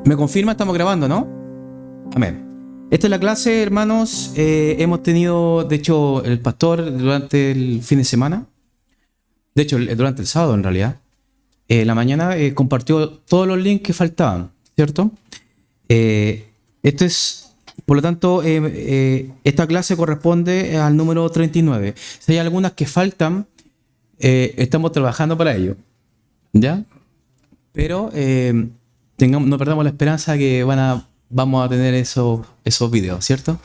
¿Me confirma? Estamos grabando, ¿no? Amén. Esta es la clase, hermanos. Hemos tenido, de hecho, el pastor durante el fin de semana. De hecho, durante el sábado, en realidad. La mañana compartió todos los links que faltaban, ¿cierto? Esto es, por lo tanto, esta clase corresponde al número 39. Si hay algunas que faltan, estamos trabajando para ello, ¿ya? Pero no perdamos la esperanza que vamos a tener esos videos, ¿cierto?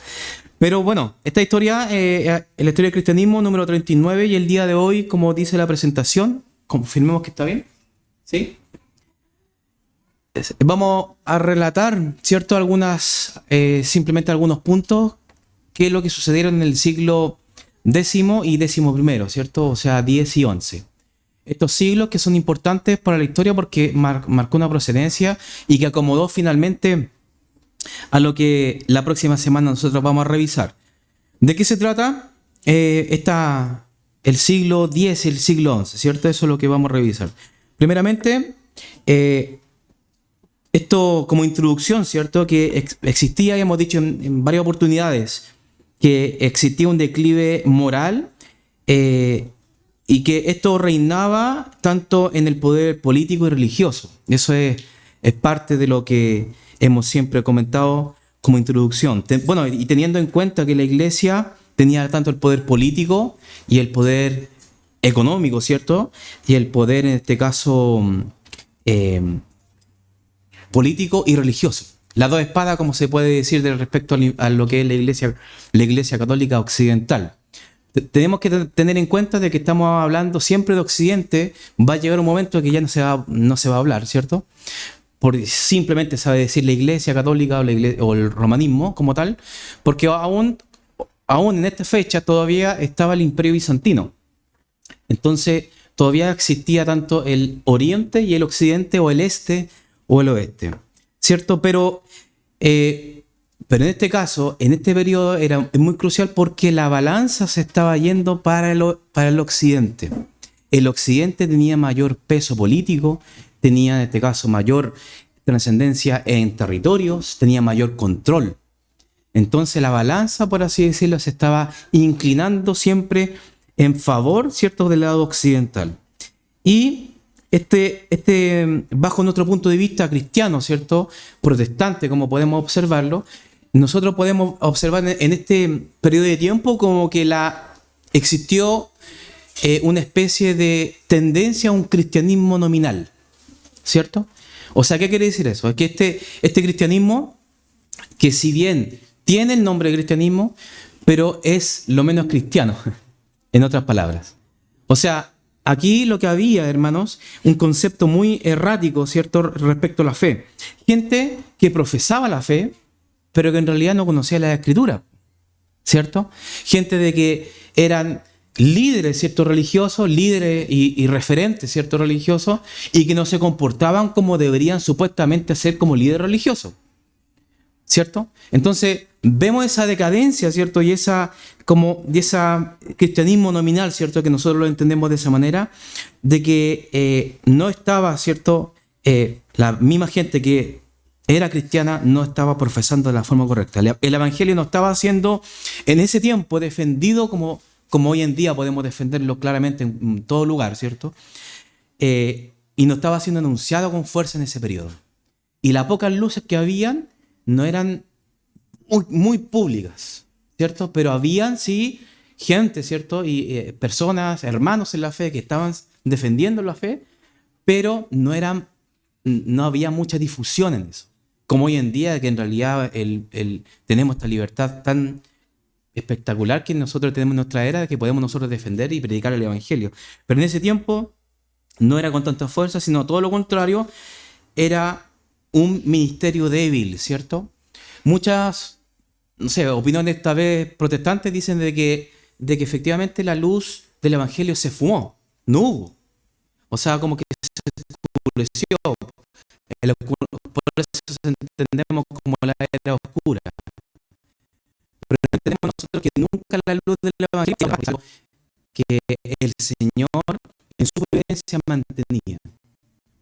Pero bueno, esta historia, la historia del cristianismo número 39, y el día de hoy, como dice la presentación, confirmemos que está bien, ¿sí? Vamos a relatar, ¿cierto? Simplemente algunos puntos, qué es lo que sucedieron en el siglo X y XI, ¿cierto? O sea, 10 y 11. Estos siglos que son importantes para la historia porque marcó una procedencia y que acomodó finalmente a lo que la próxima semana nosotros vamos a revisar. ¿De qué se trata? El siglo X y el siglo XI, ¿cierto? Eso es lo que vamos a revisar. Primeramente, esto como introducción, ¿cierto? Que existía, y hemos dicho en varias oportunidades, que existía un declive moral, y que esto reinaba tanto en el poder político y religioso. Eso es parte de lo que hemos siempre comentado como introducción. Bueno, y teniendo en cuenta que la iglesia tenía tanto el poder político y el poder económico, ¿cierto? Y el poder, en este caso, político y religioso. Las dos espadas, como se puede decir respecto a lo que es la iglesia católica occidental. Tenemos que tener en cuenta de que estamos hablando siempre de Occidente. Va a llegar un momento que ya no se va a hablar, ¿cierto? Simplemente sabe decir la iglesia católica o el romanismo como tal, porque aún en esta fecha todavía estaba el imperio bizantino. Entonces todavía existía tanto el oriente y el occidente, o el este o el oeste, ¿cierto? Pero en este caso, en este periodo, era muy crucial porque la balanza se estaba yendo para el occidente. El occidente tenía mayor peso político, tenía en este caso mayor trascendencia en territorios, tenía mayor control. Entonces la balanza, por así decirlo, se estaba inclinando siempre en favor, ¿cierto?, del lado occidental. Y bajo nuestro punto de vista cristiano, ¿cierto?, protestante, como podemos observarlo, nosotros podemos observar en este periodo de tiempo como que existió una especie de tendencia a un cristianismo nominal, ¿cierto? O sea, ¿qué quiere decir eso? Es que este cristianismo, que si bien tiene el nombre de cristianismo, pero es lo menos cristiano, en otras palabras. O sea, aquí lo que había, hermanos, un concepto muy errático, ¿cierto?, respecto a la fe. Gente que profesaba la fe, pero que en realidad no conocía la escritura, ¿cierto? Gente de que eran líderes, ¿cierto?, religiosos, líderes y referentes, ¿cierto?, religiosos, y que no se comportaban como deberían supuestamente ser como líderes religiosos, ¿cierto? Entonces vemos esa decadencia, ¿cierto?, y ese cristianismo nominal, ¿cierto?, que nosotros lo entendemos de esa manera, de que no estaba, ¿cierto?, la misma gente que era cristiana no estaba profesando de la forma correcta. El evangelio no estaba siendo en ese tiempo defendido como hoy en día podemos defenderlo claramente en todo lugar, ¿cierto? Y no estaba siendo anunciado con fuerza en ese periodo. Y las pocas luces que habían no eran muy públicas, ¿cierto? Pero habían, sí, gente, ¿cierto? Y personas, hermanos en la fe que estaban defendiendo la fe, pero no había mucha difusión en eso. Como hoy en día, que en realidad tenemos esta libertad tan espectacular que nosotros tenemos en nuestra era, que podemos nosotros defender y predicar el evangelio. Pero en ese tiempo no era con tanta fuerza, sino todo lo contrario, era un ministerio débil, ¿cierto? Muchas, no sé, opiniones esta vez protestantes dicen de que efectivamente la luz del evangelio se fumó, no hubo. O sea, como que se oscureció. Por eso entendemos como la era oscura. Pero entendemos nosotros que nunca la luz del evangelio, que el Señor en su providencia mantenía.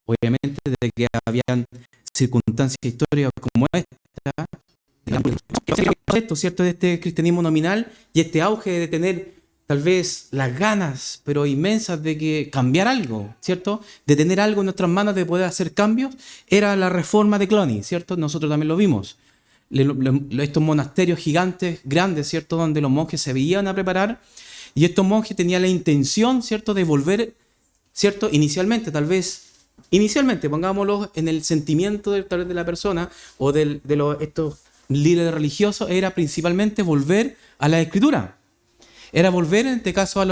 Obviamente de que habían circunstancias históricas como esta, esto, ¿cierto? De este cristianismo nominal y este auge de tener tal vez las ganas, pero inmensas, de que cambiar algo, ¿cierto? De tener algo en nuestras manos, de poder hacer cambios, era la reforma de Cluny, ¿cierto? Nosotros también lo vimos. Estos monasterios gigantes, grandes, ¿cierto? Donde los monjes se veían a preparar, y estos monjes tenían la intención, ¿cierto? De volver, ¿cierto? Inicialmente, pongámoslo en el sentimiento tal vez de la persona o estos líderes religiosos, era principalmente volver a la Escritura. Era volver, en este caso, a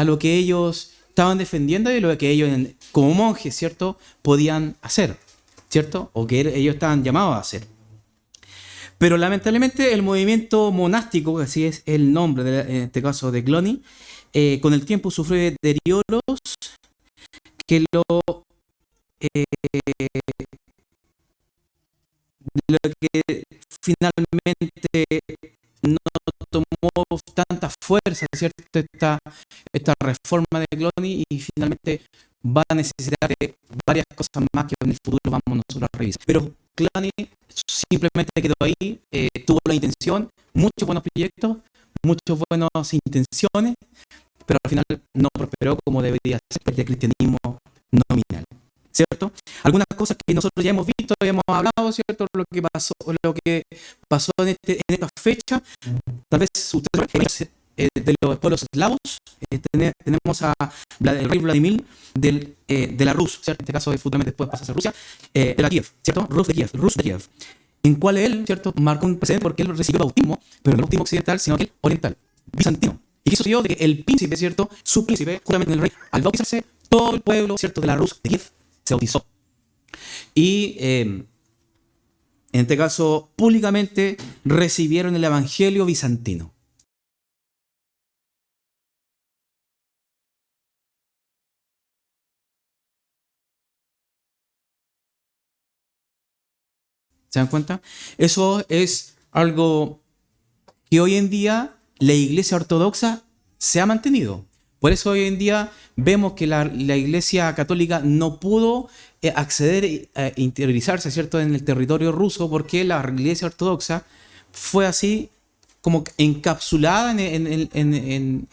lo que ellos estaban defendiendo y lo que ellos, como monjes, ¿cierto?, podían hacer, ¿cierto? O que ellos estaban llamados a hacer. Pero lamentablemente el movimiento monástico, que así es el nombre, en este caso de Cluny, con el tiempo sufrió deterioros eh, lo que finalmente no tomó tanta fuerza, ¿cierto? Esta reforma de Cluny, y finalmente va a necesitar de varias cosas más que en el futuro vamos nosotros a revisar. Pero Cluny simplemente quedó ahí, tuvo la intención, muchos buenos proyectos, muchas buenas intenciones, pero al final no prosperó como debería ser el cristianismo nominal, ¿cierto? Algunas cosas que nosotros ya hemos visto, ya hemos hablado, ¿cierto? Lo que pasó en esta fecha. Tal vez ustedes de los pueblos eslavos, tenemos el rey Vladimir de la Rus, ¿cierto? En este caso, futuramente después pasa a ser Rusia, de la Kiev, ¿cierto? Rus de Kiev, en cual él, ¿cierto?, marcó un precedente porque él recibió bautismo, pero no el bautismo occidental, sino el oriental, bizantino. Y que sucedió de que el príncipe, ¿cierto?, su príncipe, justamente el rey, al bautizarse, todo el pueblo, ¿cierto?, de la Rus de Kiev se bautizó. Y en este caso, públicamente recibieron el evangelio bizantino. ¿Se dan cuenta? Eso es algo que hoy en día la Iglesia Ortodoxa se ha mantenido. Por eso hoy en día vemos que la Iglesia Católica no pudo acceder a interiorizarse, ¿cierto?, en el territorio ruso, porque la Iglesia Ortodoxa fue así como encapsulada en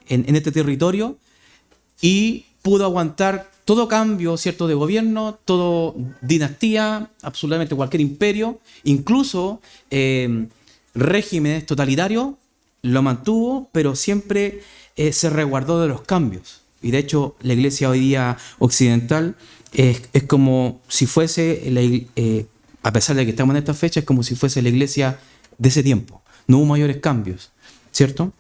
este territorio, y pudo aguantar todo cambio, ¿cierto?, de gobierno, toda dinastía, absolutamente cualquier imperio, incluso regímenes totalitarios, lo mantuvo, pero siempre se resguardó de los cambios. Y de hecho, la iglesia hoy día occidental es como si fuese, a pesar de que estamos en esta fecha, es como si fuese la iglesia de ese tiempo. No hubo mayores cambios, ¿cierto?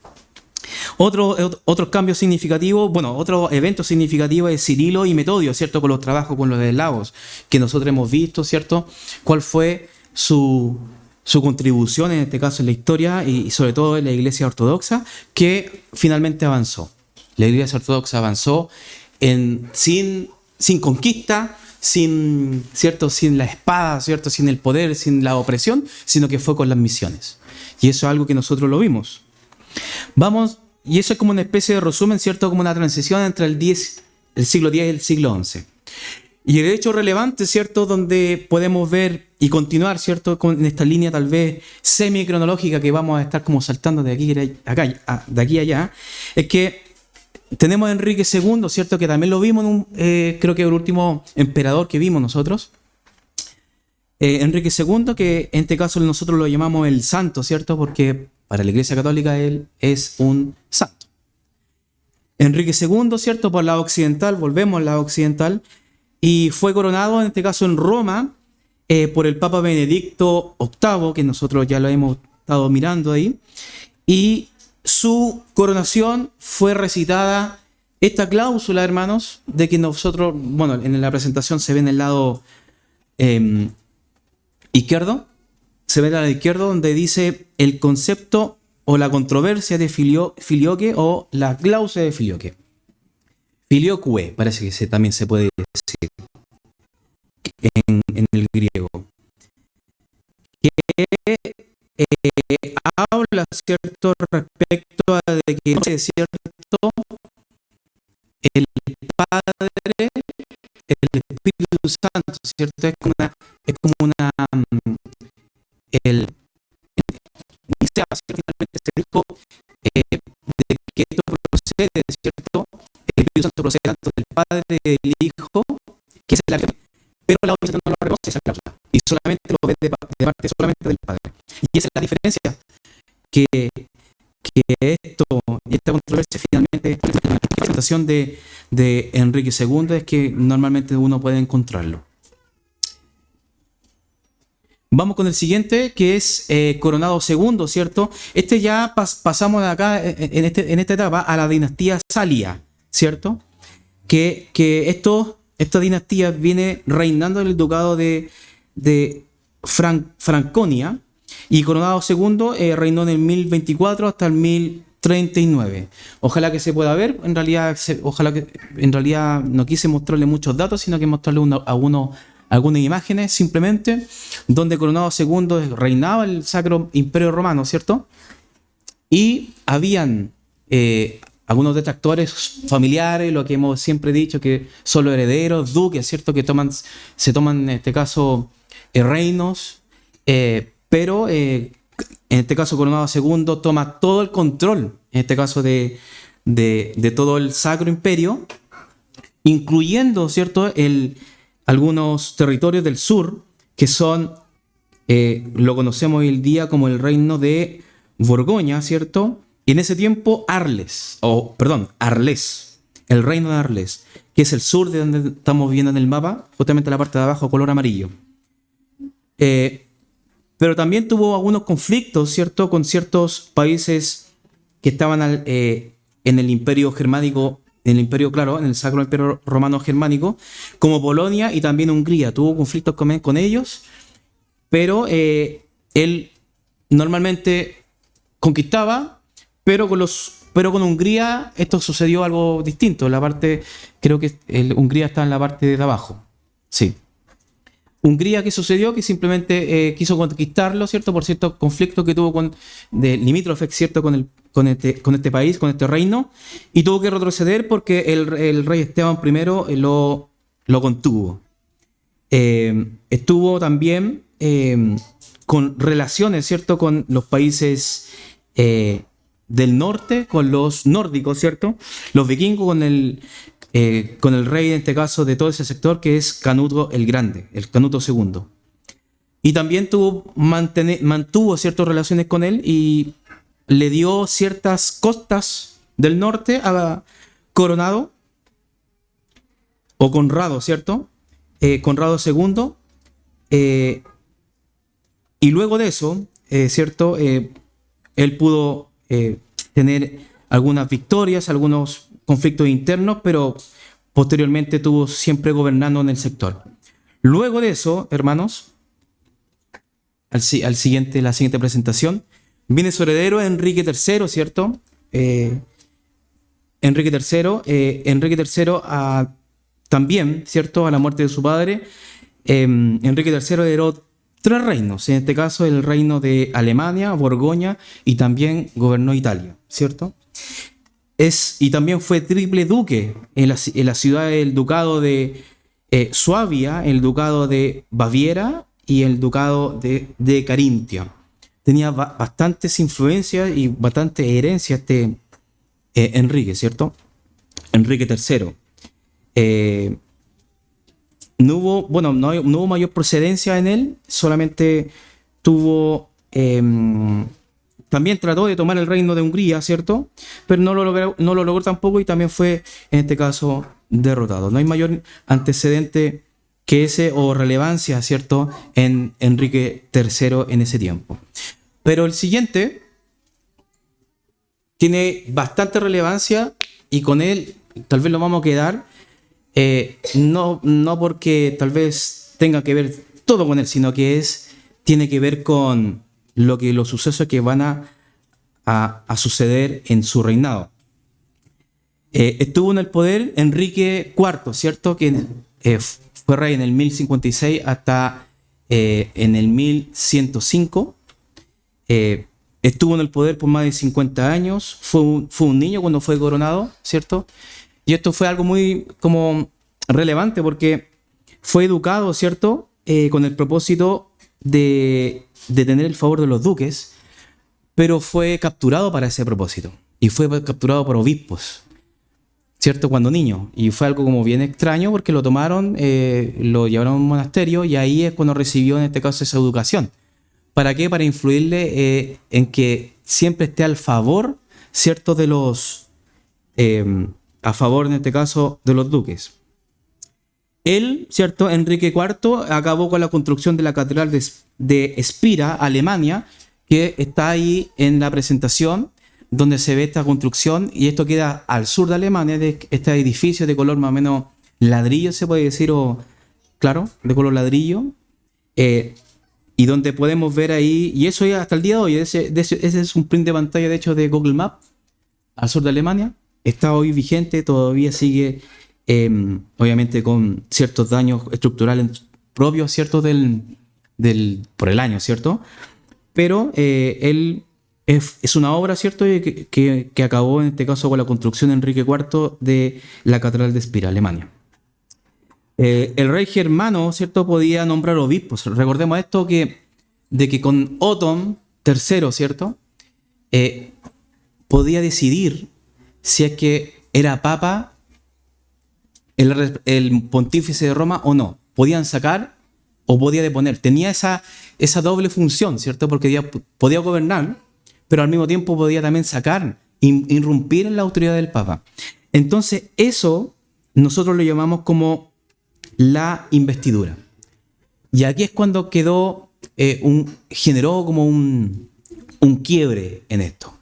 Otros cambios significativos, otro evento significativo es Cirilo y Metodio, ¿cierto?, con los trabajos con los eslavos, que nosotros hemos visto, ¿cierto?, cuál fue su contribución en este caso en la historia, y sobre todo en la Iglesia Ortodoxa, que finalmente avanzó. La Iglesia Ortodoxa avanzó sin conquista, ¿cierto?, sin la espada, ¿cierto?, sin el poder, sin la opresión, sino que fue con las misiones. Y eso es algo que nosotros lo vimos. Y eso es como una especie de resumen, ¿cierto?, como una transición entre el siglo X y el siglo XI. Y el hecho relevante, ¿cierto?, donde podemos ver y continuar, ¿cierto?, en esta línea tal vez semi-cronológica que vamos a estar como saltando de aquí a allá, es que tenemos a Enrique II, ¿cierto?, que también lo vimos creo que el último emperador que vimos nosotros. Enrique II, que en este caso nosotros lo llamamos el santo, ¿cierto?, porque para la Iglesia Católica él es un santo. Enrique II, ¿cierto?, por el lado occidental, volvemos al lado occidental, y fue coronado en este caso en Roma por el Papa Benedicto VIII, que nosotros ya lo hemos estado mirando ahí, y su coronación fue recitada esta cláusula, hermanos, de que nosotros, en la presentación se ve en el lado izquierdo, donde dice el concepto o la controversia de filioque o la cláusula de filioque. Filioque, parece que también se puede decir en el griego. Que habla, ¿cierto?, respecto a de que, ¿cierto?, el Padre, el Espíritu Santo, ¿cierto? Es como una el Nicea, ¿cierto? Finalmente se dijo de que esto procede, ¿cierto? El Espíritu Santo procede tanto del Padre y del Hijo, que es la pero la OMS no lo reconoce esa cláusula y solamente lo ve de parte solamente del Padre. Y esa es la diferencia que esta controversia finalmente, la presentación de Enrique II es que normalmente uno puede encontrarlo. Vamos con el siguiente, que es Coronado II, ¿cierto? Este ya pasamos de acá, en esta etapa, a la dinastía Salia, ¿cierto? Que esta dinastía viene reinando en el ducado de Franconia, y Coronado II reinó en el 1024 hasta el 1039. Ojalá que se pueda ver. En realidad no quise mostrarle muchos datos, sino que mostrarle algunas imágenes simplemente, donde Coronado II reinaba el Sacro Imperio Romano, ¿cierto? Y habían algunos detractores familiares, lo que hemos siempre dicho, que son los herederos, duques, ¿cierto? Que se toman en este caso reinos, pero en este caso Coronado II toma todo el control, en este caso de todo el Sacro Imperio, incluyendo, ¿cierto?, algunos territorios del sur, que son, lo conocemos hoy en día como el reino de Borgoña, ¿cierto? Y en ese tiempo Arles, el reino de Arles, que es el sur de donde estamos viendo en el mapa, justamente la parte de abajo, color amarillo. Pero también tuvo algunos conflictos, ¿cierto?, con ciertos países que estaban en el Imperio Germánico, en el Sacro Imperio Romano Germánico, como Polonia y también Hungría. Tuvo conflictos con ellos, pero él normalmente conquistaba, pero con Hungría esto sucedió algo distinto. Creo que Hungría está en la parte de abajo. Sí. Hungría, ¿qué sucedió? Que simplemente quiso conquistarlo, ¿cierto? Por ciertos conflictos que tuvo de limítrofes, ¿cierto? Con este país, con este reino, y tuvo que retroceder porque el rey Esteban I lo contuvo. Estuvo también con relaciones, ¿cierto?, con los países del norte, con los nórdicos, ¿cierto? Los vikingos con el rey, en este caso, de todo ese sector, que es Canuto el Grande, el Canuto II. Y también mantuvo ciertas relaciones con él y le dio ciertas costas del norte a Coronado, o Conrado, ¿cierto? Conrado II. Y luego de eso, ¿cierto? Él pudo tener algunas victorias, algunos conflictos internos, pero posteriormente estuvo siempre gobernando en el sector. Luego de eso, hermanos, la siguiente presentación, viene su heredero Enrique III, ¿cierto? Enrique III también, ¿cierto? A la muerte de su padre, Enrique III heredó 3 reinos, en este caso el reino de Alemania, Borgoña, y también gobernó Italia, ¿cierto? Y también fue triple duque en la ciudad del ducado de Suabia, el ducado de Baviera y el ducado de Carintia. Tenía bastantes influencias y bastante herencia Enrique, ¿cierto? Enrique III. No hubo mayor procedencia en él, solamente tuvo... también trató de tomar el reino de Hungría, ¿cierto? Pero no lo logró tampoco y también fue, en este caso, derrotado. No hay mayor antecedente que ese o relevancia, ¿cierto?, en Enrique III en ese tiempo. Pero el siguiente tiene bastante relevancia y con él tal vez lo vamos a quedar, no porque tal vez tenga que ver todo con él, sino que tiene que ver con los sucesos que van a suceder en su reinado. Estuvo en el poder Enrique IV, ¿cierto? Que fue rey en el 1056 hasta en el 1105. Estuvo en el poder por más de 50 años. Fue un niño cuando fue coronado, ¿cierto? Y esto fue algo muy como relevante porque fue educado, ¿cierto? Con el propósito de tener el favor de los duques, pero fue capturado para ese propósito. Y fue capturado por obispos, ¿cierto? Cuando niño. Y fue algo como bien extraño porque lo tomaron, lo llevaron a un monasterio y ahí es cuando recibió en este caso esa educación. ¿Para qué? Para influirle en que siempre esté al favor, ¿cierto? De los, a favor en este caso de los duques. Él, ¿cierto? Enrique IV acabó con la construcción de la catedral de Spira, Alemania, que está ahí en la presentación, donde se ve esta construcción, y esto queda al sur de Alemania, de este edificio de color más o menos ladrillo, se puede decir, o claro, de color ladrillo, y donde podemos ver ahí, y eso ya hasta el día de hoy, ese es un print de pantalla de hecho de Google Maps, al sur de Alemania, está hoy vigente, todavía sigue, obviamente con ciertos daños estructurales propios, ¿cierto? Por el año, ¿cierto? Pero él es una obra, ¿cierto? Que acabó en este caso con la construcción de Enrique IV de la Catedral de Spira, Alemania. El rey germano, ¿cierto? Podía nombrar obispos. Recordemos esto de que con Otón III, ¿cierto? Podía decidir si es que era papa el pontífice de Roma o no. Podían sacar o podía deponer. Tenía esa doble función, ¿cierto? Porque podía gobernar, pero al mismo tiempo podía también sacar, irrumpir en la autoridad del Papa. Entonces, eso nosotros lo llamamos como la investidura. Y aquí es cuando quedó, generó como un quiebre en esto.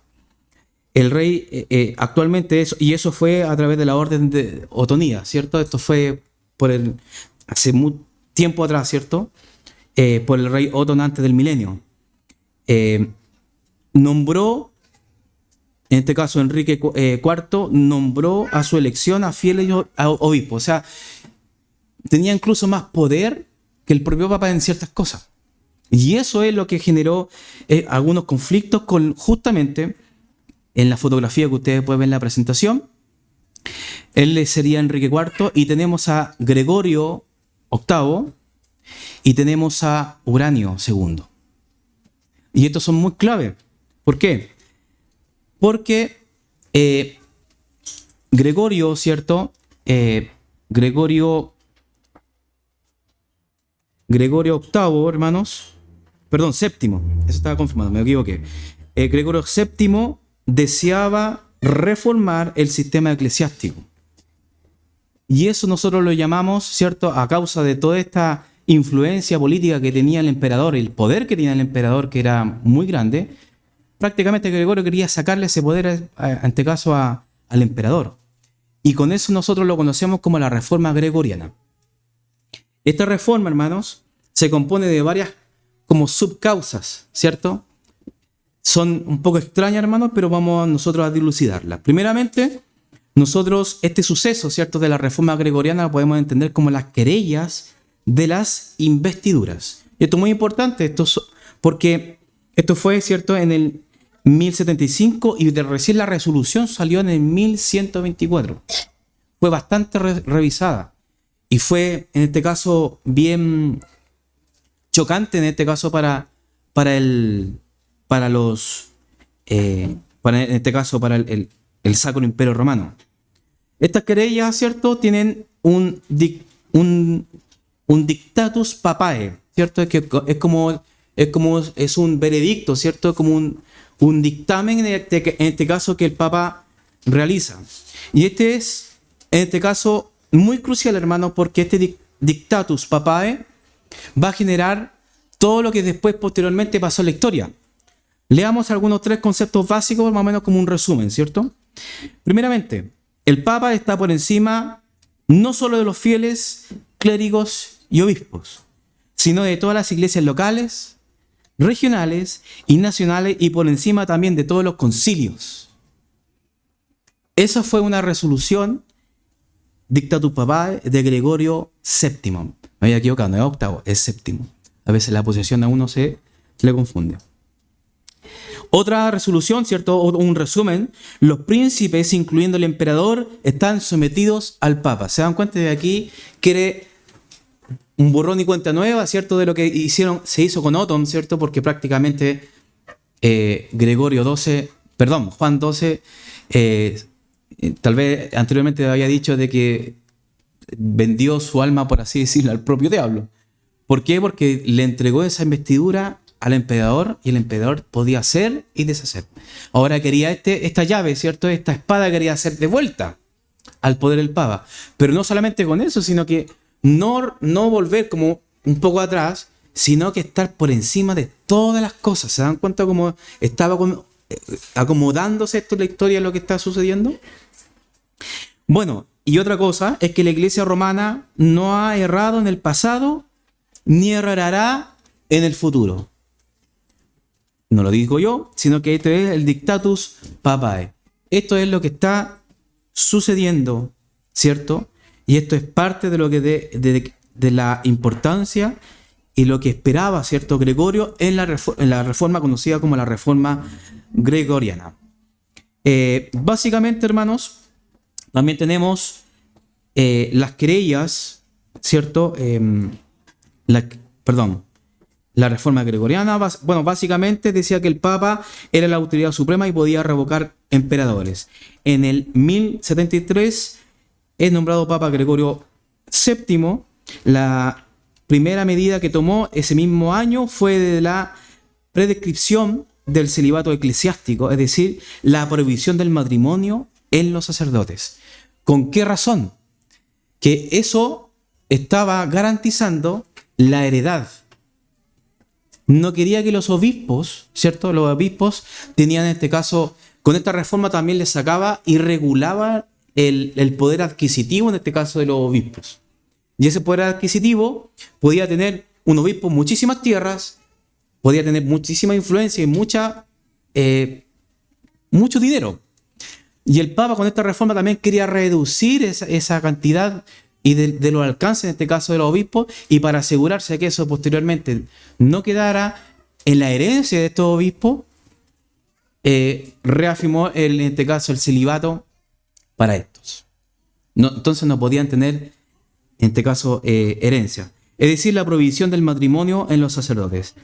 El rey actualmente, y eso fue a través de la orden de Otonía, ¿cierto? Esto fue hace mucho tiempo atrás, ¿cierto? Por el rey Otón antes del milenio. Nombró, en este caso Enrique IV, nombró a su elección a fieles obispos. O sea, tenía incluso más poder que el propio Papa en ciertas cosas. Y eso es lo que generó algunos conflictos justamente en la fotografía que ustedes pueden ver en la presentación. Él sería Enrique IV y tenemos a Gregorio VIII y tenemos a Uranio II. Y estos son muy clave. ¿Por qué? Porque Gregorio, ¿cierto? Gregorio VIII, hermanos. Perdón, séptimo. Eso estaba confirmado, me equivoqué. Gregorio VII deseaba reformar el sistema eclesiástico. Y eso nosotros lo llamamos, ¿cierto? A causa de toda esta influencia política que tenía el emperador, el poder que tenía el emperador, que era muy grande, prácticamente Gregorio quería sacarle ese poder, en este caso, al emperador. Y con eso nosotros lo conocemos como la reforma gregoriana. Esta reforma, hermanos, se compone de varias como subcausas, ¿cierto? Son un poco extrañas, hermanos, pero vamos nosotros a dilucidarlas. Primeramente, nosotros este suceso, ¿cierto?, de la reforma gregoriana lo podemos entender como las querellas de las investiduras. Y esto es muy importante, porque esto fue, ¿cierto?, en el 1075 y recién la resolución salió en el 1124. Fue bastante revisada y fue, en este caso, bien chocante, en este caso, para el Sacro Imperio Romano. Estas querellas, ¿cierto?, tienen un dictatus papae, ¿cierto? Es un veredicto, ¿cierto? Es como un dictamen en este caso que el Papa realiza. Y este es, en este caso, muy crucial, hermano, porque este dictatus papae va a generar todo lo que después, posteriormente, pasó en la historia. Leamos algunos 3 conceptos básicos, más o menos como un resumen, ¿cierto? Primeramente, el Papa está por encima no solo de los fieles, clérigos y obispos, sino de todas las iglesias locales, regionales y nacionales, y por encima también de todos los concilios. Esa fue una resolución Dictatus Papae de Gregorio VII. Me había equivocado, no es octavo, es séptimo. A veces la posesión a uno se le confunde. Otra resolución, ¿cierto? O un resumen: los príncipes, incluyendo el emperador, están sometidos al Papa. ¿Se dan cuenta? De aquí quiere un borrón y cuenta nueva, ¿cierto? De lo que se hizo con Otón, ¿cierto? Porque prácticamente Juan XII, tal vez anteriormente había dicho de que vendió su alma, por así decirlo, al propio diablo. ¿Por qué? Porque le entregó esa investidura al emperador y el emperador podía hacer y deshacer. Ahora quería esta llave, ¿cierto? Esta espada quería hacer de vuelta al poder del Papa. Pero no solamente con eso, sino que no volver como un poco atrás, sino que estar por encima de todas las cosas. ¿Se dan cuenta cómo estaba acomodándose esto en la historia de lo que está sucediendo? Bueno, y otra cosa es que la Iglesia romana no ha errado en el pasado ni errará en el futuro. No lo digo yo, sino que este es el Dictatus Papae. Esto es lo que está sucediendo, ¿cierto? Y esto es parte de lo que de la importancia y lo que esperaba, ¿cierto?, Gregorio en la reforma conocida como la Reforma Gregoriana. Básicamente, hermanos, también tenemos las querellas, ¿cierto? La Reforma Gregoriana, bueno, básicamente decía que el Papa era la autoridad suprema y podía revocar emperadores. En el 1073 es nombrado Papa Gregorio VII. La primera medida que tomó ese mismo año fue de la prescripción del celibato eclesiástico, es decir, la prohibición del matrimonio en los sacerdotes. ¿Con qué razón? Que eso estaba garantizando la heredad. No quería que los obispos, ¿cierto? Los obispos tenían en este caso, con esta reforma también les sacaba y regulaba el poder adquisitivo, en este caso de los obispos. Y ese poder adquisitivo podía tener un obispo muchísimas tierras, podía tener muchísima influencia y mucho dinero. Y el Papa con esta reforma también quería reducir esa cantidad y de los alcances, en este caso de los obispos, y para asegurarse de que eso posteriormente no quedara en la herencia de estos obispos, reafirmó en este caso el celibato para estos. Entonces no podían tener, en este caso, herencia. Es decir, la prohibición del matrimonio en los sacerdotes.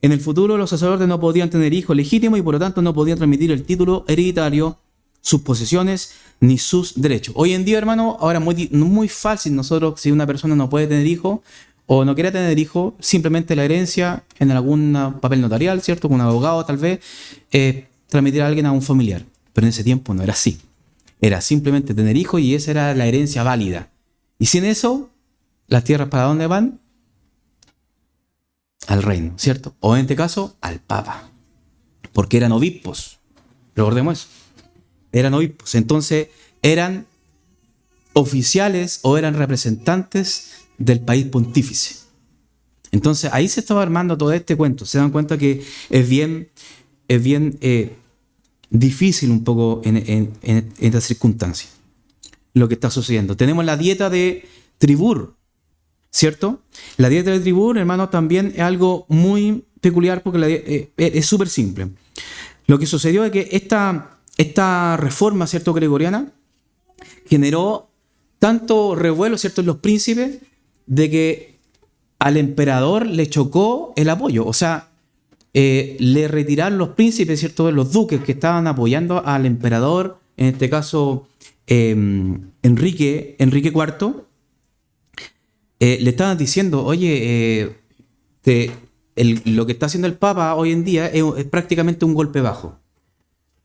En el futuro los sacerdotes no podían tener hijos legítimos y por lo tanto no podían transmitir el título hereditario, sus posesiones ni sus derechos. Hoy en día, hermano, ahora es muy fácil nosotros, si una persona no puede tener hijos o no quiere tener hijos, simplemente la herencia en algún papel notarial, ¿cierto? Con un abogado tal vez, transmitir a alguien a un familiar. Pero en ese tiempo no era así. Era simplemente tener hijos y esa era la herencia válida. Y sin eso, las tierras ¿para dónde van? Al reino, ¿cierto? O en este caso, al Papa. Porque eran obispos. Recordemos eso. Eran obispos. Entonces, eran oficiales o eran representantes del país pontífice. Entonces, ahí se estaba armando todo este cuento. Se dan cuenta que es bien difícil un poco en esta circunstancia lo que está sucediendo. Tenemos la dieta de Tribur, ¿cierto? La dieta de Tribur, hermano, también es algo muy peculiar porque es súper simple. Lo que sucedió es que esta reforma, ¿cierto?, gregoriana, generó tanto revuelo, ¿cierto?, en los príncipes, de que al emperador le chocó el apoyo. O sea, le retiraron los príncipes, ¿cierto?, los duques que estaban apoyando al emperador, en este caso Enrique IV, le estaban diciendo, oye, lo que está haciendo el Papa hoy en día es prácticamente un golpe bajo.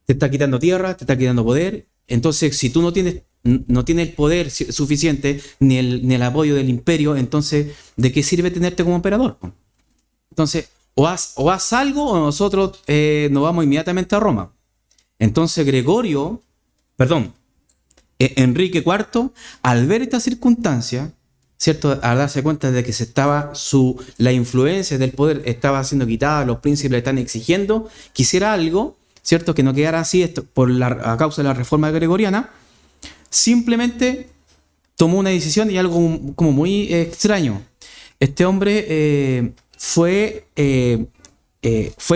Te está quitando tierra, te está quitando poder. Entonces, si tú no tienes el poder suficiente ni el apoyo del imperio, entonces, ¿de qué sirve tenerte como emperador? Entonces, o haz algo o nosotros nos vamos inmediatamente a Roma. Entonces, Enrique IV, al ver esta circunstancia, ¿cierto?, al darse cuenta de que la influencia del poder estaba siendo quitada, los príncipes le están exigiendo, quisiera algo, ¿cierto?, que no quedara así a causa de la reforma gregoriana, simplemente tomó una decisión y algo como muy extraño. Este hombre fue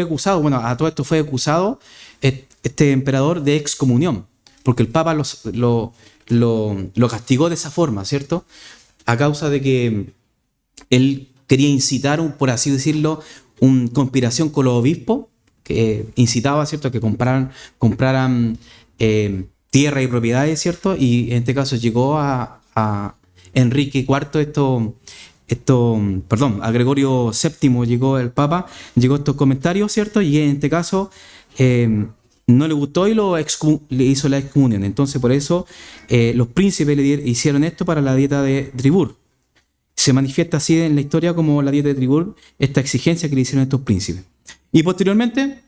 acusado, bueno, a todo esto fue acusado este emperador de excomunión, porque el Papa lo castigó de esa forma, ¿cierto?, a causa de que él quería incitar, por así decirlo, una conspiración con los obispos, que incitaba, ¿cierto?, que compraran tierra y propiedades, ¿cierto? Y en este caso llegó a Enrique IV a Gregorio VII llegó el Papa, llegó estos comentarios, ¿cierto? Y en este caso no le gustó y le hizo la excomunión. Entonces por eso los príncipes hicieron esto para la dieta de Tribur. Se manifiesta así en la historia como la dieta de Tribur, esta exigencia que le hicieron estos príncipes. Y posteriormente,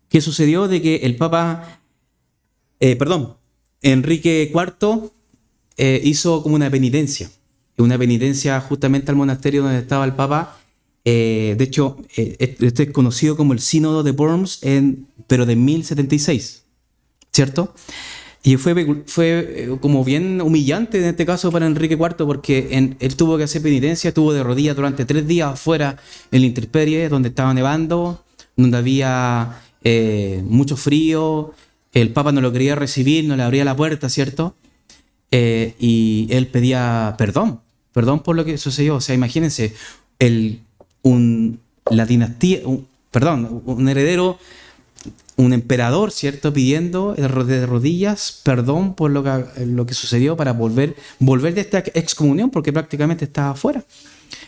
¿qué sucedió? De que el Papa, Enrique IV hizo como una penitencia justamente al monasterio donde estaba el Papa. De hecho, este es conocido como el Sínodo de Worms, pero de 1076, ¿cierto? Y fue como bien humillante en este caso para Enrique IV, porque él tuvo que hacer penitencia, estuvo de rodillas durante 3 días afuera en la intemperie, donde estaba nevando, donde había mucho frío, el Papa no lo quería recibir, no le abría la puerta, ¿cierto? Y él pedía perdón por lo que sucedió. O sea, imagínense, la dinastía, un heredero, un emperador, ¿cierto?, pidiendo de rodillas perdón por lo que sucedió para volver de esta excomunión, porque prácticamente estaba afuera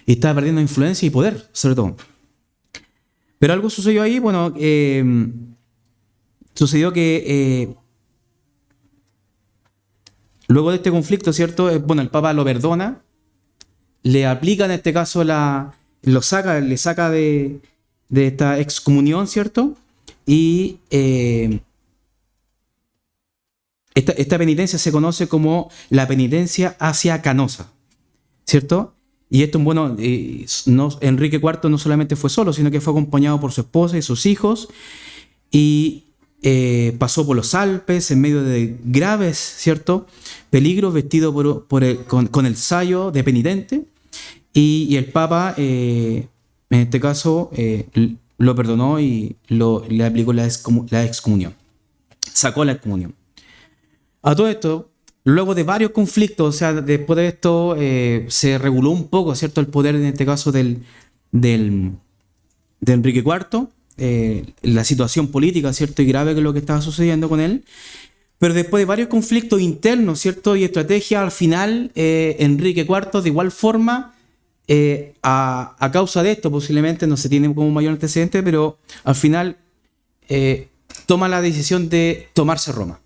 y estaba perdiendo influencia y poder, sobre todo. Pero algo sucedió ahí, bueno, sucedió que luego de este conflicto, ¿cierto?, el Papa lo perdona, le aplica en este caso le saca de esta excomunión, ¿cierto? Y esta penitencia se conoce como la penitencia hacia Canosa, ¿cierto? Y esto, Enrique IV no solamente fue solo, sino que fue acompañado por su esposa y sus hijos, y pasó por los Alpes en medio de graves, ¿cierto?, peligros, vestido con el sayo de penitente, y el Papa, en este caso, lo perdonó y le aplicó la excomunión. Sacó la excomunión. A todo esto, luego de varios conflictos, o sea, después de esto se reguló un poco, ¿cierto?, el poder, en este caso, de Enrique IV, la situación política, ¿cierto?, y grave que es lo que estaba sucediendo con él. Pero después de varios conflictos internos, ¿cierto?, y estrategia, al final Enrique IV, de igual forma, a causa de esto, posiblemente no se tiene como mayor antecedente, pero al final toma la decisión de tomarse Roma.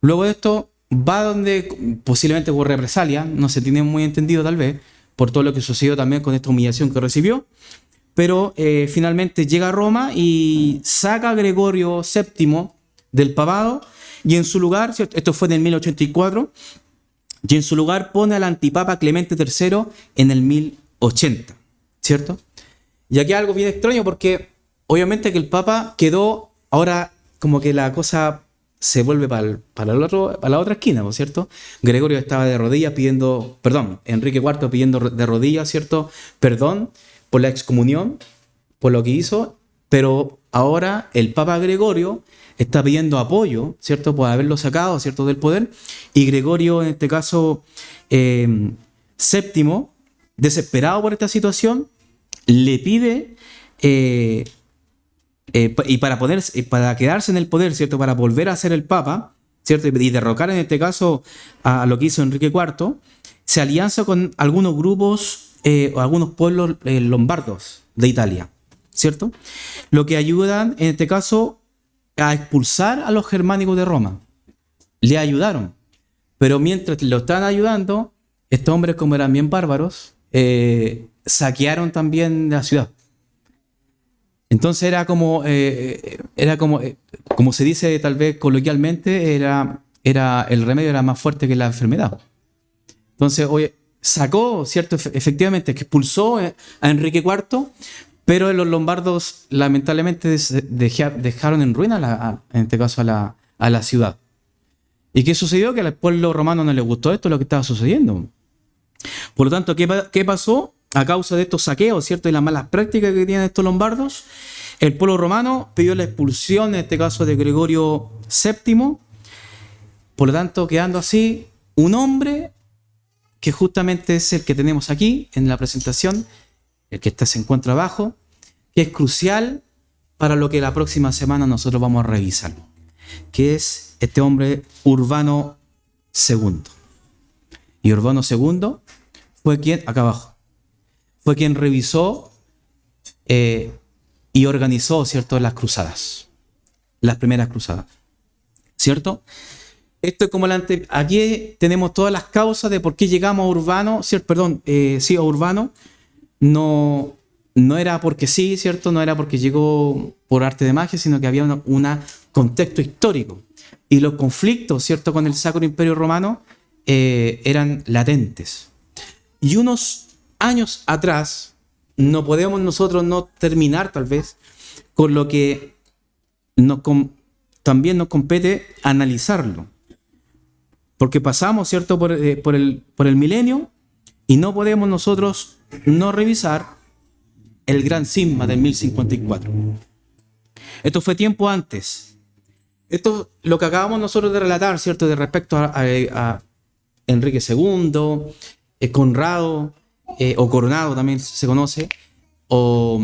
Luego de esto va donde, posiblemente por represalia, no se tiene muy entendido tal vez, por todo lo que sucedió también con esta humillación que recibió, pero finalmente llega a Roma y saca a Gregorio VII del papado, y en su lugar, ¿cierto?, esto fue en el 1084, y en su lugar pone al antipapa Clemente III en el 1080, ¿cierto? Y aquí hay algo bien extraño, porque obviamente que el papa quedó, ahora como que la cosa se vuelve para la otra esquina, ¿no es cierto? Gregorio estaba de rodillas Enrique IV pidiendo de rodillas, ¿cierto?, perdón por la excomunión, por lo que hizo, pero ahora el Papa Gregorio está pidiendo apoyo, ¿cierto?, por haberlo sacado, ¿cierto?, del poder, y Gregorio, en este caso, VII, desesperado por esta situación, le pide, y para quedarse en el poder, ¿cierto?, para volver a ser el Papa, ¿cierto?, y derrocar en este caso a lo que hizo Enrique IV, se alianza con algunos grupos, o algunos pueblos lombardos de Italia, ¿cierto?, lo que ayudan en este caso a expulsar a los germánicos de Roma. Le ayudaron, pero mientras lo estaban ayudando, estos hombres, como eran bien bárbaros, saquearon también la ciudad. Entonces era como se dice tal vez coloquialmente, el remedio era más fuerte que la enfermedad. Entonces, sacó, ¿cierto?, efectivamente, expulsó a Enrique IV, pero los lombardos lamentablemente dejaron en ruina, en este caso, a la ciudad. ¿Y qué sucedió? Que al pueblo romano no le gustó esto, lo que estaba sucediendo. Por lo tanto, ¿qué pasó? A causa de estos saqueos, ¿cierto?, y las malas prácticas que tienen estos lombardos, el pueblo romano pidió la expulsión, en este caso, de Gregorio VII. Por lo tanto, quedando así un hombre que justamente es el que tenemos aquí en la presentación, el que se encuentra abajo, que es crucial para lo que la próxima semana nosotros vamos a revisar, que es este hombre Urbano II. Y Urbano II fue quien, acá abajo, fue quien revisó y organizó, ¿cierto?, las cruzadas, las primeras cruzadas, ¿cierto? Esto es como aquí tenemos todas las causas de por qué llegamos a Urbano, ¿cierto? Perdón, sí, a Urbano. No era porque sí, ¿cierto? No era porque llegó por arte de magia, sino que había un contexto histórico. Y los conflictos, ¿cierto?, con el Sacro Imperio Romano eran latentes. Y unos años atrás, no podemos nosotros no terminar tal vez con lo que también nos compete analizarlo. Porque pasamos, ¿cierto?, por el milenio y no podemos nosotros no revisar el gran cisma del 1054. Esto fue tiempo antes. Esto lo que acabamos nosotros de relatar, ¿cierto?, de respecto a Enrique II, Conrado, o Coronado también se conoce, o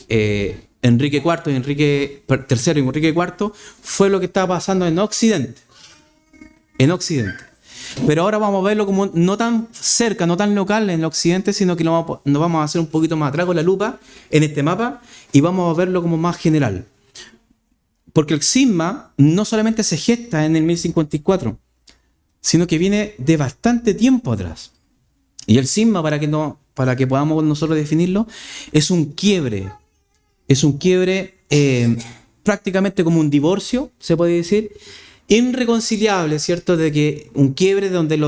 Enrique IV y Enrique III y Enrique IV, fue lo que estaba pasando en Occidente. Pero ahora vamos a verlo como no tan cerca, no tan local en el Occidente, sino que nos vamos a hacer un poquito más atrás con la lupa en este mapa y vamos a verlo como más general. Porque el cisma no solamente se gesta en el 1054, sino que viene de bastante tiempo atrás. Y el cisma, para que podamos nosotros definirlo, es un quiebre. Es un quiebre prácticamente como un divorcio, se puede decir, irreconciliable, ¿cierto? De que un quiebre donde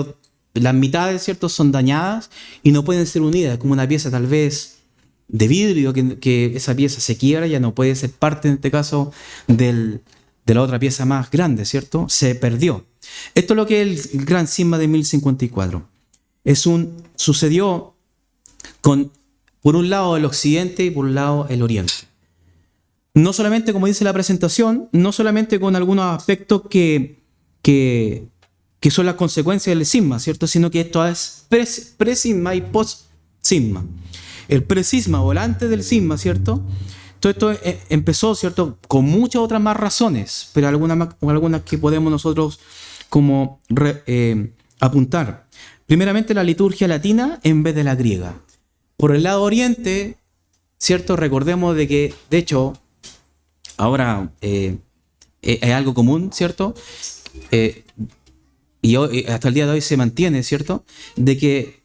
las mitades, ¿cierto?, son dañadas y no pueden ser unidas, como una pieza tal vez de vidrio, que esa pieza se quiebra, ya no puede ser parte, en este caso, de la otra pieza más grande, ¿cierto? Se perdió. Esto es lo que es el gran cisma de 1054. Sucedió por un lado el occidente y por un lado el oriente. No solamente, como dice la presentación, no solamente con algunos aspectos que son las consecuencias del cisma, ¿cierto?, sino que esto es pre-cisma y post-cisma. El pre-cisma o el antes del cisma, ¿cierto? Todo esto empezó, ¿cierto?, con muchas otras más razones, pero algunas que podemos nosotros como apuntar. Primeramente, la liturgia latina en vez de la griega. Por el lado oriente, ¿cierto? Recordemos de que, de hecho, ahora es algo común, ¿cierto? Y hasta el día de hoy se mantiene, ¿cierto?, de que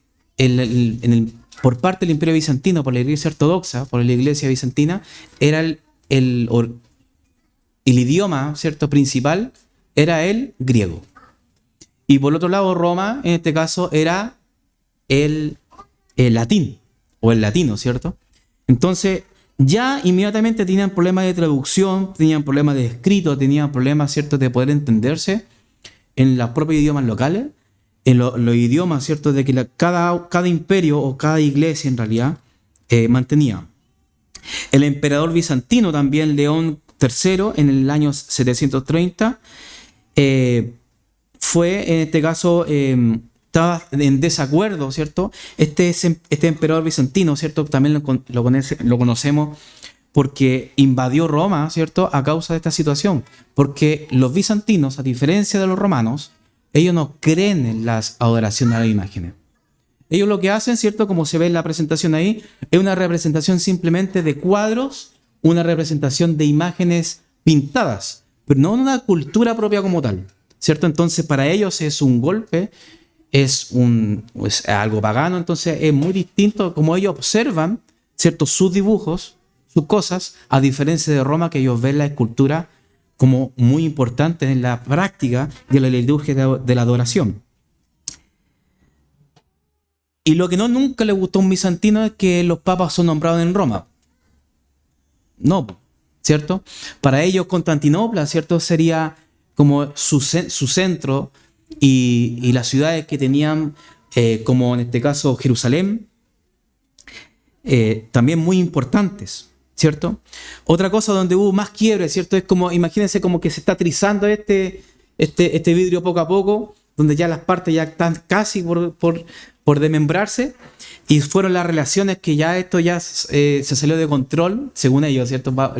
por parte del Imperio Bizantino, por la Iglesia Ortodoxa, por la Iglesia Bizantina, era el idioma, ¿cierto?, principal, era el griego. Y por otro lado, Roma, en este caso, era el latín, o el latino, ¿cierto? Entonces, ya inmediatamente tenían problemas de traducción, tenían problemas de escrito, tenían problemas, ¿cierto?, de poder entenderse en los propios idiomas locales, en los idiomas, ¿cierto?, de que cada imperio o cada iglesia en realidad mantenía. El emperador bizantino también, León III, en el año 730, fue, en este caso, estaba en desacuerdo, ¿cierto? Este emperador bizantino, ¿cierto?, también lo conocemos porque invadió Roma, ¿cierto?, a causa de esta situación. Porque los bizantinos, a diferencia de los romanos, ellos no creen en las adoraciones a las imágenes. Ellos lo que hacen, ¿cierto?, como se ve en la presentación ahí, es una representación simplemente de cuadros, una representación de imágenes pintadas, pero no una cultura propia como tal, ¿cierto? Entonces, para ellos es un golpe, es algo pagano, entonces es muy distinto como ellos observan, ¿cierto?, sus dibujos, sus cosas, a diferencia de Roma, que ellos ven la escultura como muy importante en la práctica de la liturgia de la adoración. Y lo que nunca le gustó a un bizantino es que los papas son nombrados en Roma. No, ¿cierto? Para ellos Constantinopla, ¿cierto?, sería como su centro y las ciudades que tenían, como en este caso Jerusalén, también muy importantes, ¿cierto? Otra cosa donde hubo más quiebre, ¿cierto?, es como, imagínense como que se está trizando este vidrio poco a poco, donde ya las partes ya están casi por desmembrarse, y fueron las relaciones que ya esto ya se salió de control, según ellos, ¿cierto? Bajo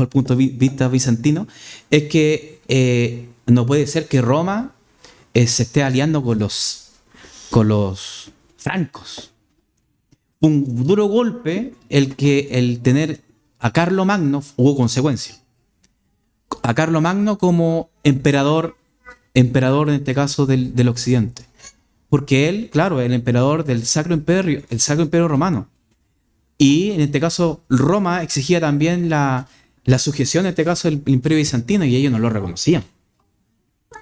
el punto de vista bizantino, es que no puede ser que Roma se esté aliando con los francos. Un duro golpe el tener a Carlomagno hubo consecuencias. A Carlomagno como emperador en este caso del occidente. Porque él, claro, el emperador del Sacro Imperio Romano. Y en este caso Roma exigía también la sujeción, en este caso del Imperio Bizantino, y ellos no lo reconocían.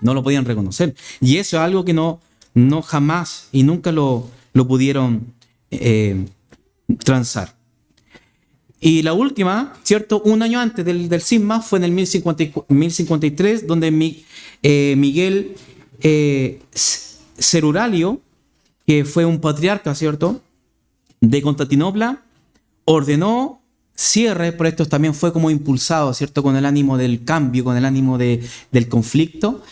No lo podían reconocer. Y eso es algo que no jamás y nunca lo pudieron transar. Y la última, ¿cierto? Un año antes del cisma fue en el 1053, donde Miguel Cerulao, que fue un patriarca, ¿cierto?, de Constantinopla, ordenó cierre, por esto también fue como impulsado, ¿cierto?, con el ánimo del cambio, con el ánimo del conflicto,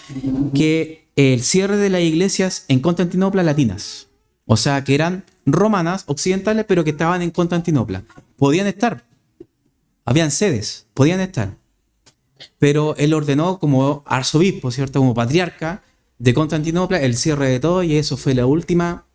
que el cierre de las iglesias en Constantinopla latinas, o sea, que eran romanas, occidentales, pero que estaban en Constantinopla. Podían estar, habían sedes, podían estar, pero él ordenó como arzobispo, ¿cierto?, como patriarca de Constantinopla, el cierre de todo, y eso fue la última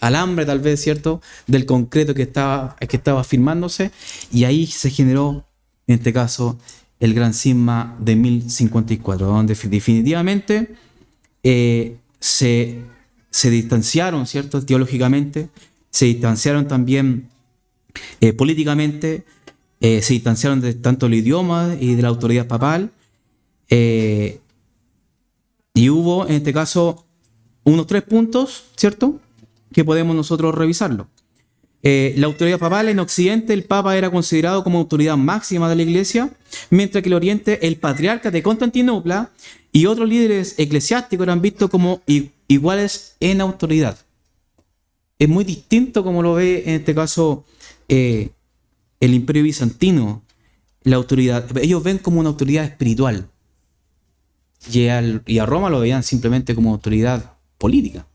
alambre, tal vez, ¿cierto?, del concreto que estaba firmándose, y ahí se generó, en este caso, el gran cisma de 1054, donde definitivamente se distanciaron, ¿cierto?, teológicamente, se distanciaron también políticamente, se distanciaron de tanto el idioma y de la autoridad papal, y hubo, en este caso, unos 3 puntos, ¿cierto?, que podemos nosotros revisarlo. La autoridad papal en Occidente, el Papa era considerado como autoridad máxima de la Iglesia, mientras que en el Oriente, el patriarca de Constantinopla y otros líderes eclesiásticos eran vistos como iguales en autoridad. Es muy distinto como lo ve, en este caso, el Imperio Bizantino, la autoridad. Ellos ven como una autoridad espiritual. Y a Roma lo veían simplemente como autoridad política.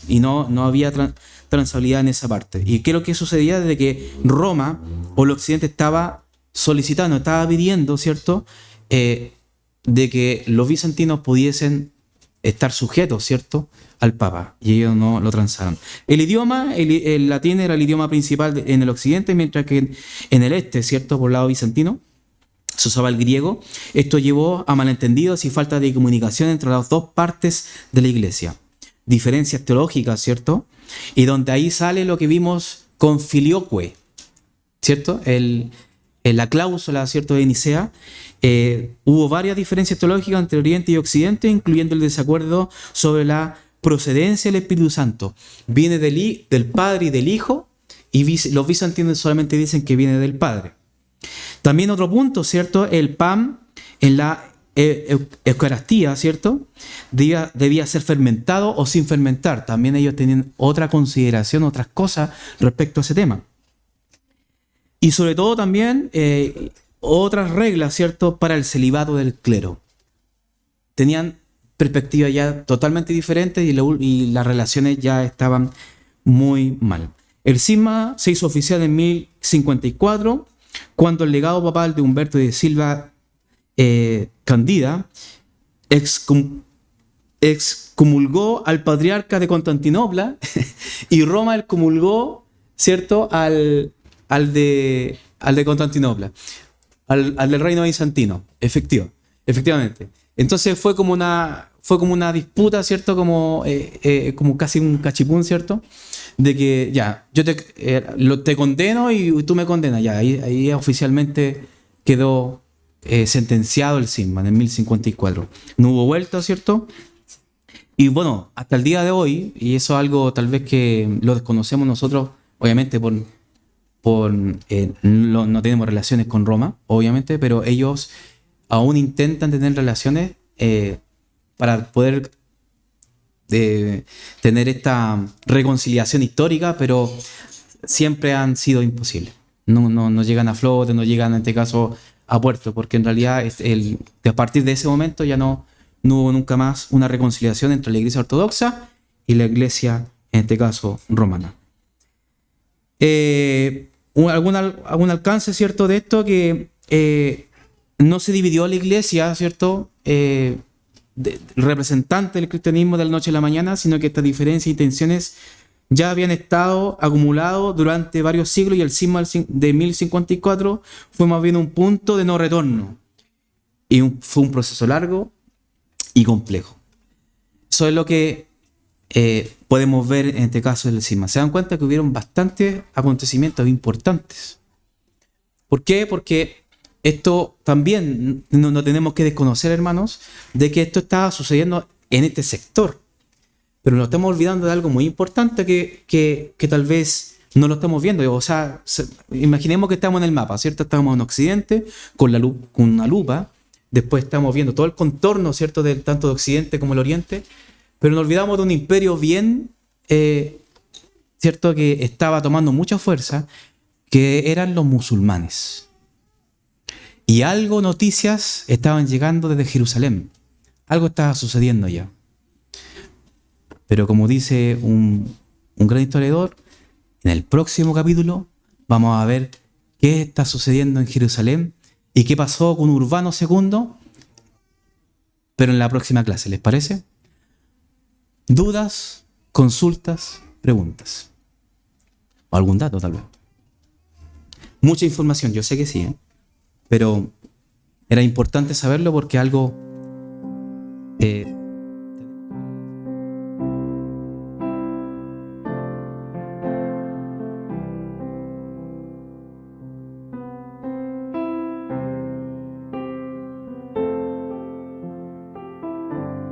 Y no había transabilidad en esa parte. Y creo que sucedía desde que Roma o el Occidente estaba solicitando, estaba pidiendo, ¿cierto?, de que los bizantinos pudiesen estar sujetos, ¿cierto?, al Papa. Y ellos no lo transaron. El idioma, el latín era el idioma principal en el Occidente, mientras que en el este, ¿cierto?, por el lado bizantino, se usaba el griego. Esto llevó a malentendidos y falta de comunicación entre las dos partes de la Iglesia. Diferencias teológicas, ¿cierto? Y donde ahí sale lo que vimos con Filioque, ¿cierto? La cláusula, ¿cierto?, de Nicea. Hubo varias diferencias teológicas entre Oriente y Occidente, incluyendo el desacuerdo sobre la procedencia del Espíritu Santo. ¿Viene del Padre y del Hijo? Y los bizantinos solamente dicen que viene del Padre. También otro punto, ¿cierto? El pan en la Eucaristía, ¿cierto?, debía ser fermentado o sin fermentar. También ellos tenían otra consideración, otras cosas respecto a ese tema. Y sobre todo también otras reglas, ¿cierto?, para el celibato del clero. Tenían perspectivas ya totalmente diferentes y las relaciones ya estaban muy mal. El cisma se hizo oficial en 1054, cuando el legado papal de Humberto de Silva Candida excomulgó al patriarca de Constantinopla y Roma excomulgó, ¿cierto?, al de Constantinopla, al del reino bizantino, efectivamente. Entonces fue como una disputa, ¿cierto?, como casi un cachipún, ¿cierto?, de que ya, yo te condeno y tú me condenas. Ya, ahí oficialmente quedó sentenciado el cisma en el 1054. No hubo vuelta, ¿cierto? Y bueno, hasta el día de hoy, y eso es algo tal vez que lo desconocemos nosotros, obviamente no tenemos relaciones con Roma, obviamente, pero ellos aún intentan tener relaciones para poder tener esta reconciliación histórica, pero siempre han sido imposibles. No llegan a flote, no llegan en este caso a puerto, porque en realidad a partir de ese momento ya no hubo nunca más una reconciliación entre la Iglesia Ortodoxa y la Iglesia en este caso romana. Algún alcance, ¿cierto?, de esto, que no se dividió la iglesia, ¿cierto?, representante del cristianismo de la noche a la mañana, sino que estas diferencias y tensiones ya habían estado acumulados durante varios siglos, y el cisma de 1054 fue más bien un punto de no retorno. Y fue un proceso largo y complejo. Eso es lo que podemos ver en este caso del cisma. Se dan cuenta que hubieron bastantes acontecimientos importantes. ¿Por qué? Porque esto también no tenemos que desconocer, hermanos, de que esto estaba sucediendo en este sector. Pero nos estamos olvidando de algo muy importante que tal vez no lo estamos viendo. O sea, imaginemos que estamos en el mapa, ¿cierto? Estamos en Occidente con una lupa. Después estamos viendo todo el contorno, ¿cierto?, tanto de Occidente como el Oriente. Pero nos olvidamos de un imperio bien, ¿cierto?, que estaba tomando mucha fuerza, que eran los musulmanes. Y noticias estaban llegando desde Jerusalén. Algo estaba sucediendo ya. Pero como dice un gran historiador, en el próximo capítulo vamos a ver qué está sucediendo en Jerusalén y qué pasó con Urbano II, pero en la próxima clase, ¿les parece? ¿Dudas, consultas, preguntas? ¿O algún dato tal vez? Mucha información, yo sé que sí, pero era importante saberlo porque algo